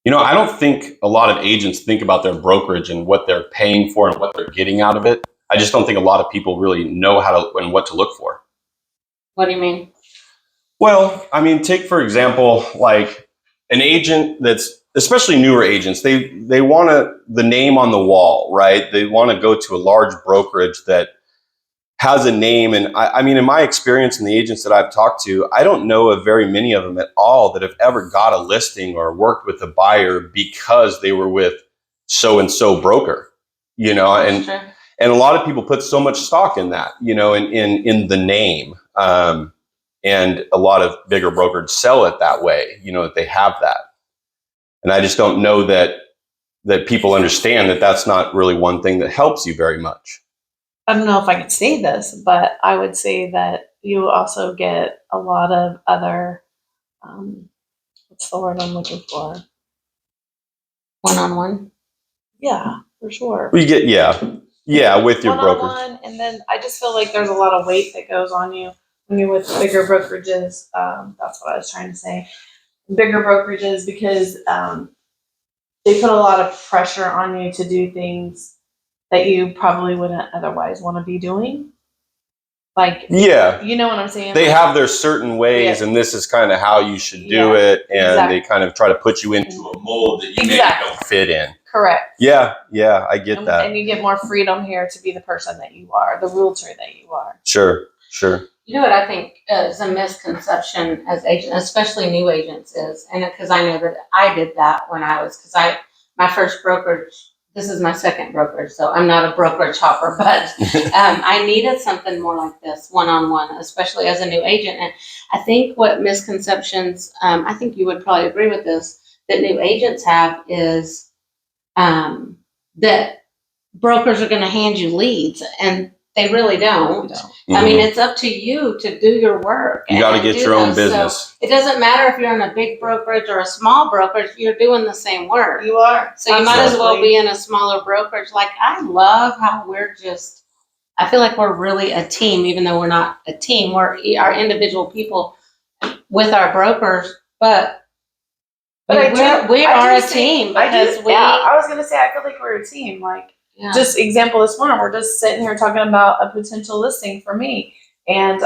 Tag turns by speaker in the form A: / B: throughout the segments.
A: I don't think a lot of agents think about their brokerage and what they're paying for and what they're getting out of it. I just don't think a lot of people really know how to and what to look for.
B: What do you mean?
A: Well, I mean, take for example, like an agent that's especially newer agents, they want the name on the wall, right? They want to go to a large brokerage that has a name. And I mean, in my experience and the agents that I've talked to, I don't know of very many of them at all that have ever got a listing or worked with a buyer because they were with so and so broker,
B: That's true.
A: and a lot of people put so much stock in that, in the name. And a lot of bigger brokers sell it that way, that they have that. And I just don't know that people understand that that's not really one thing that helps you very much.
C: I don't know if I could say this, but I would say that you also get a lot of other, what's the word I'm looking for?
B: One-on-one.
C: Yeah, for sure.
A: You get, yeah, with your broker.
C: One-on-one, and then I just feel like there's a lot of weight that goes on you when you're with bigger brokerages. That's what I was trying to say. Bigger brokerages because they put a lot of pressure on you to do things that you probably wouldn't otherwise want to be doing. Like,
A: Yeah.
C: you know what I'm saying?
A: They
C: Like,
A: have their certain ways, and this is kind of how you should do it, and
C: exactly.
A: they kind of try to put you into a mold that you maybe don't fit in.
C: Correct.
A: Yeah, I get that.
C: And you get more freedom here to be the person that you are, the realtor that you are.
A: Sure.
B: You know what I think is a misconception as agents, especially new agents, is, and because I know that I did that when my first brokerage, this is my second brokerage, so I'm not a brokerage hopper, but I needed something more like this, one-on-one, especially as a new agent. And I think what misconceptions, I think you would probably agree with this, that new agents have is that brokers are going to hand you leads, and they really don't. I mean, it's up to you to do your work.
A: You got to get your own business.
B: So it doesn't matter if you're in a big brokerage or a small brokerage, you're doing the same work.
C: You are.
B: So you might as well be in a smaller brokerage. Like, I love how I feel like we're really a team, even though we're not a team. We're our individual people with our brokers, but we are a team because
C: I was gonna say I feel like we're a team. Like, just example this morning, we're just sitting here talking about a potential listing for me, and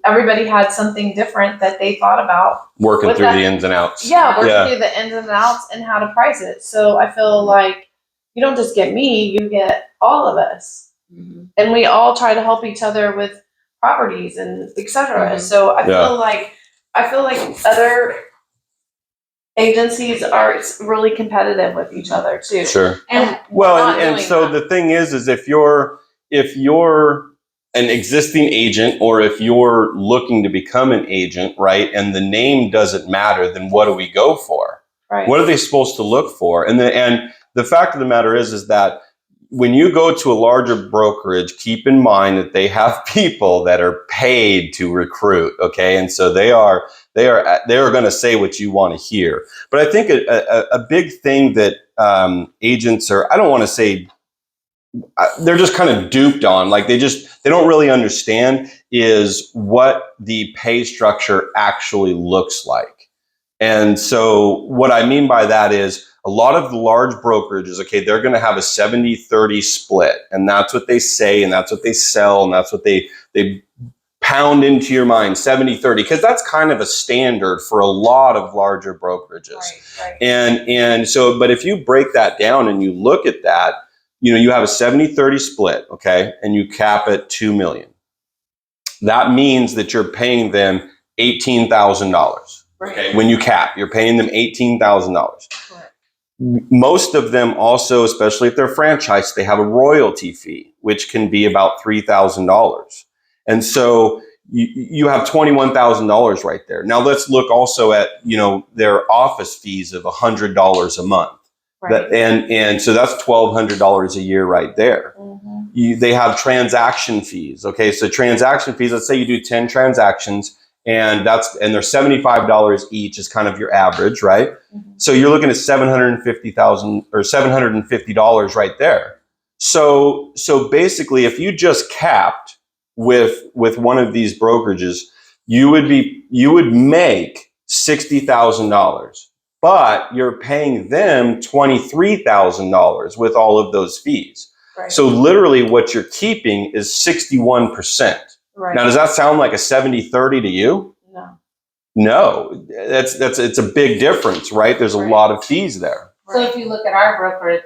C: everybody had something different that they thought about
A: working through the ins and outs.
C: Yeah, working through the ins and outs and how to price it. So I feel like you don't just get me, you get all of us, and we all try to help each other with properties and etc. So I feel like other agencies are really competitive with each other too.
A: Sure.
B: And
A: so the thing is if you're an existing agent, or if you're looking to become an agent, right, and the name doesn't matter, then what do we go for?
C: Right.
A: What are they supposed to look for? And the fact of the matter is that when you go to a larger brokerage, keep in mind that they have people that are paid to recruit. Okay, and so they are going to say what you want to hear. But I think a big thing that agents are, I don't want to say, they're just kind of duped on, like they don't really understand is what the pay structure actually looks like. And so what I mean by that is a lot of the large brokerages, okay, they're going to have a 70-30 split, and that's what they say, and that's what they sell, and that's what they pound into your mind, 70-30, because that's kind of a standard for a lot of larger brokerages.
C: Right.
A: And so, but if you break that down and you look at that, you have a 70-30 split, okay, and you cap at $2 million. That means that you're paying them $18,000. Okay, when you cap, you're paying them $18,000. Most of them also, especially if they're franchised, they have a royalty fee, which can be about $3,000. And so you have $21,000 right there. Now let's look also at, their office fees of $100 a month. Right. And so that's $1,200 a year right there. They have transaction fees. Okay, so transaction fees, let's say you do 10 transactions, and they're $75 each is kind of your average, right? So you're looking at $750,000 or $750 right there. So basically, if you just capped with one of these brokerages, you would make $60,000. but you're paying them $23,000 with all of those fees.
C: Right.
A: So literally what you're keeping is 61%.
C: Right.
A: Now, does that sound like a 70-30 to you?
C: No.
A: No, it's a big difference, right? There's a
C: Right.
A: lot of fees there.
B: So if you look at our brokerage,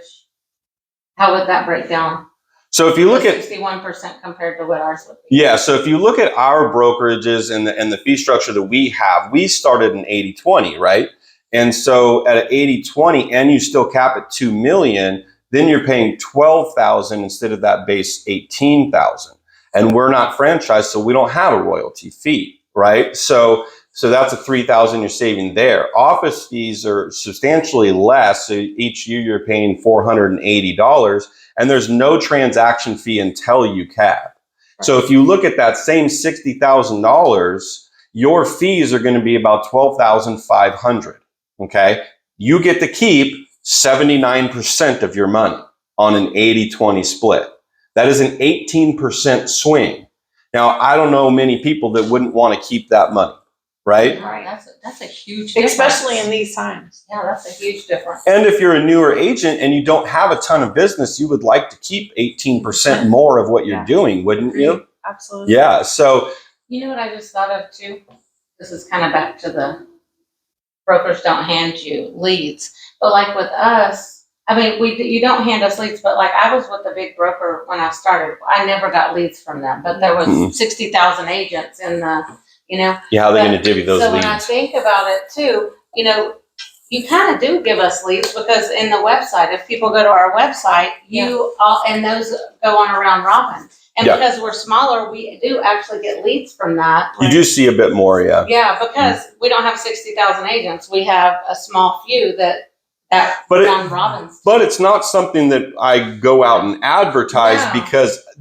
B: how would that break down?
A: So if you look at
B: 61% compared to what ours would be.
A: Yeah, so if you look at our brokerages and the fee structure that we have, we started in 80-20, right? And so at 80-20 and you still cap at 2 million, then you're paying 12,000 instead of that base 18,000. And we're not franchised, so we don't have a royalty fee, right? So that's a 3,000 you're saving there. Office fees are substantially less. So each year you're paying $480. And there's no transaction fee until you cap. So if you look at that same $60,000, your fees are going to be about $12,500. Okay, you get to keep 79% of your money on an 80-20 split. That is an 18% swing. Now, I don't know many people that wouldn't want to keep that money, right?
B: Right. That's a huge difference.
C: Especially in these times.
B: Yeah, that's a huge difference.
A: And if you're a newer agent and you don't have a ton of business, you would like to keep 18% more of what you're
C: Yeah.
A: doing, wouldn't you?
C: Absolutely.
A: Yeah. So,
B: You know what I just thought of too? This is kind of back to the brokers don't hand you leads. But like with us, I mean, you don't hand us leads, but like I was with a big broker when I started. I never got leads from them, but there was
A: Mhm.
B: 60,000 agents in the, you know.
A: yeah, how are they
B: But-
A: going to divvy those
B: So when I
A: leads?
B: think about it too, you know, you kind of do give us leads because in the website, if people go to our website, and those go on around Robin. And
A: Yeah.
B: because we're smaller, we do actually get leads from that.
A: You do see a bit more, yeah.
B: Yeah, because we don't have 60,000 agents. We have a small few that
A: But
B: round Robin's.
A: But it's not something that I go out and advertise
B: No.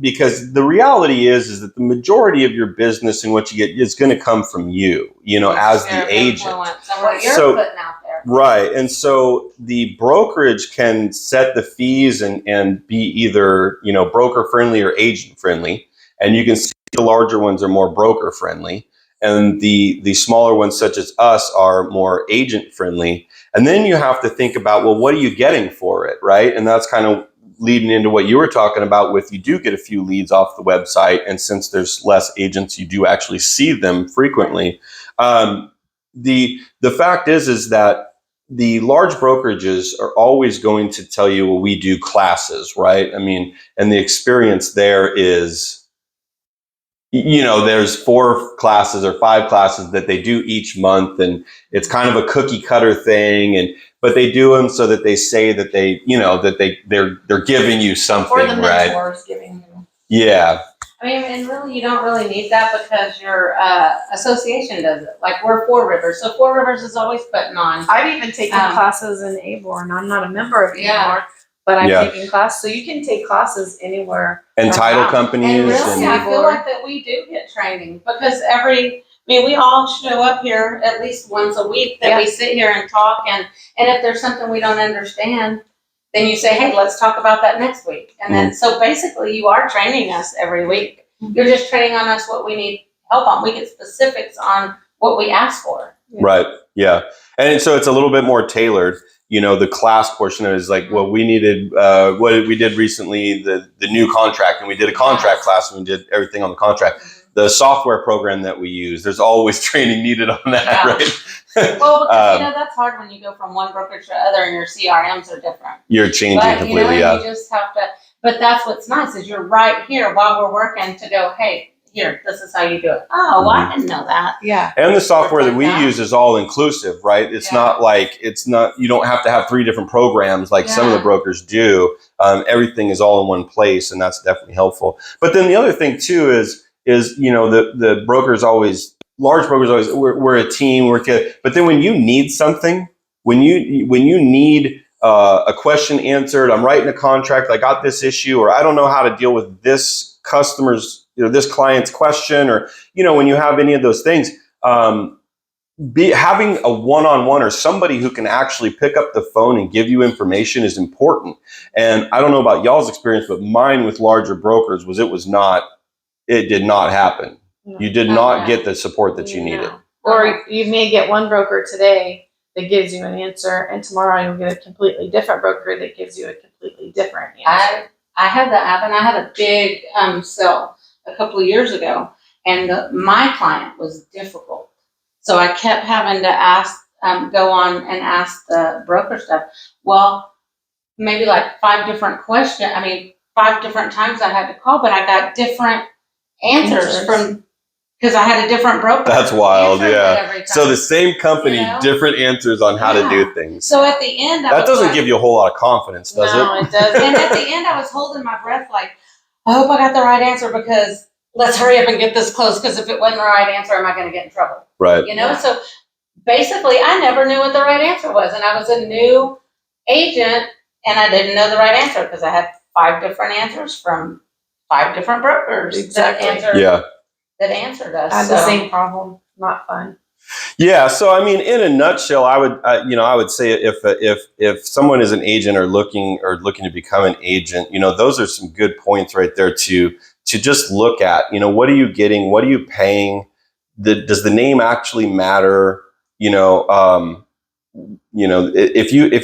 A: because the reality is that the majority of your business and what you get is going to come from you, as
B: Sphere
A: the
B: of
A: agent.
B: influence and what you're
A: So-
B: putting out there.
A: Right. And so the brokerage can set the fees and be either, broker friendly or agent friendly. And you can see the larger ones are more broker friendly. And the smaller ones, such as us, are more agent friendly. And then you have to think about, well, what are you getting for it? Right. And that's kind of leading into what you were talking about with you do get a few leads off the website. And since there's less agents, you do actually see them frequently. The fact is that the large brokerages are always going to tell you, well, we do classes, right? I mean, and the experience there is, there's 4 classes or 5 classes that they do each month, and it's kind of a cookie cutter thing, but they do them so that they say that they're giving you something,
C: Or the
A: right?
C: mentors giving you.
A: Yeah.
B: I mean, and really, you don't really need that because your association does it. Like we're Four Rivers, so Four Rivers is always putting on.
C: I've even taken classes in Aborn. I'm not a member of
B: Yeah.
C: Aborn, but I've
A: Yeah.
C: taken classes. So you can take classes anywhere.
A: And title
C: around.
A: companies.
B: And really,
A: and-
B: I feel like that we do get training because we all show up here at least once a week that we sit here and talk. And if there's something we don't understand, then you say, hey, let's talk about that next week. And then, so basically you are training us every week. You're just training on us what we need help on. We get specifics on what we ask for.
A: Right. Yeah. And so it's a little bit more tailored. The class portion of it is like, well, we needed, what we did recently, the new contract, and we did a contract class and we did everything on the contract. The software program that we use, there's always training needed on that,
B: Yeah.
A: right?
B: Well, because that's hard when you go from one brokerage to other and your CRMs are different.
A: You're changing
B: But,
A: completely,
B: you just have to, but that's what's nice is you're right here while we're working to go, hey, here, this is how you do it. Oh, well, I didn't know that.
C: Yeah.
A: And the software that we
B: Like that.
A: use is all inclusive, right? It's
B: Yeah.
A: not like, you don't have to have 3 different programs like some of the
B: Yeah.
A: brokers do. Everything is all in one place, and that's definitely helpful. But then the other thing too is the brokers always, large brokers always, we're a team, but then when you need something, when you need a question answered, I'm writing a contract, I got this issue, or I don't know how to deal with this customer's, this client's question, or, when you have any of those things, having a one-on-one or somebody who can actually pick up the phone and give you information is important. And I don't know about y'all's experience, but mine with larger brokers it did not happen.
C: No.
A: You did
B: Oh,
A: not
B: yeah.
A: get the support that you needed.
C: Or you may get one broker today that gives you an answer, and tomorrow you'll get a completely different broker that gives you a completely different answer.
B: I had that happen. I had a big sale a couple of years ago, and my client was difficult. So I kept having to go on and ask the broker stuff. Well, maybe like 5 different questions. 5 different times I had to call, but I got different answers from, because I had a different broker.
A: That's wild,
B: answering it
A: yeah.
B: every time.
A: So the same company,
B: You know?
A: different answers on how to do things.
B: So at the end,
A: That doesn't give you a whole lot of confidence, does
C: No,
A: it?
C: it doesn't.
B: And at the end, I was holding my breath, like, I hope I got the right answer, because let's hurry up and get this closed. Because if it wasn't the right answer, am I going to get in trouble?
A: Right.
B: You know. So basically, I never knew what the right answer was, and I was a new agent, and I didn't know the right answer because I had 5 different answers from 5 different brokers
C: Exactly.
B: that answered us.
C: I had the same problem. Not fun.
A: Yeah. So, I mean, in a nutshell, I would say if someone is an agent or looking to become an agent, those are some good points right there to just look at. What are you getting? What are you paying? Does the name actually matter? If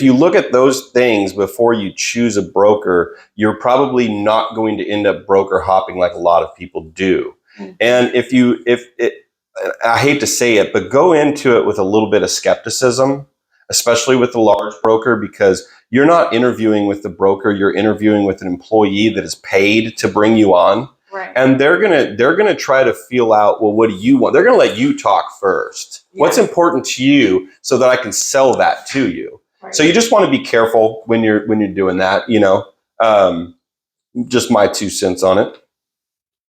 A: you look at those things before you choose a broker, you're probably not going to end up broker hopping like a lot of people do. Mm-hmm. And I hate to say it, but go into it with a little bit of skepticism, especially with the large broker, because you're not interviewing with the broker, you're interviewing with an employee that is paid to bring you on.
C: Right.
A: And they're gonna try to feel out, well, what do you want? They're gonna let you talk first. Yeah. What's important to you so that I can sell that to you. Right. So you just want to be careful when you're doing that, Just my 2 cents on it.